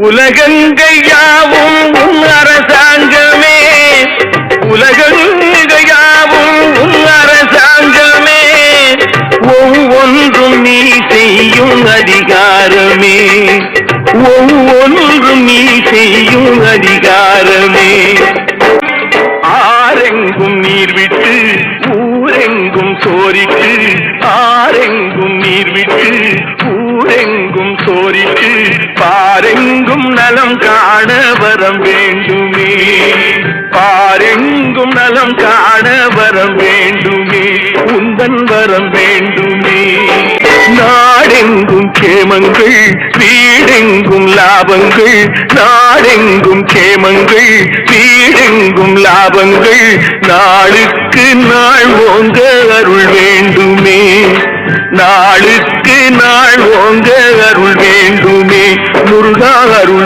உலகங்கையாவும் உன் அரசாங்கமே, உலகங்கையாவும் உன் அரசாங்கமே, ஒவ்வொன்றும் நீ செய்யும் அதிகாரமே, ஒவ்வொன்றும் நீ செய்யும் அதிகாரமே. ஆரெங்கும் நீர் விட்டு ஊரெங்கும் சோரிட்டு, ஆரெங்கும் நீர் விட்டு ஊரெங்கும் சோரிட்டு, பாரெங்கும் நலம் காண வரம் வேண்டுமே, பாரெங்கும் நலம் காண வரம் வேண்டுமே, உந்தன் வரம் வேண்டுமே. நாடெங்கும் கேமங்கள், வீடெங்கும் லாபங்கள், நாடெங்கும் கேமங்கள், வீடெங்கும் லாபங்கள், நாளுக்கு நாள் ஓங்க அருள் வேண்டுமே, நாளுக்கு நாள் ஓங்க அருள் வேண்டுமே, முருகா அருள்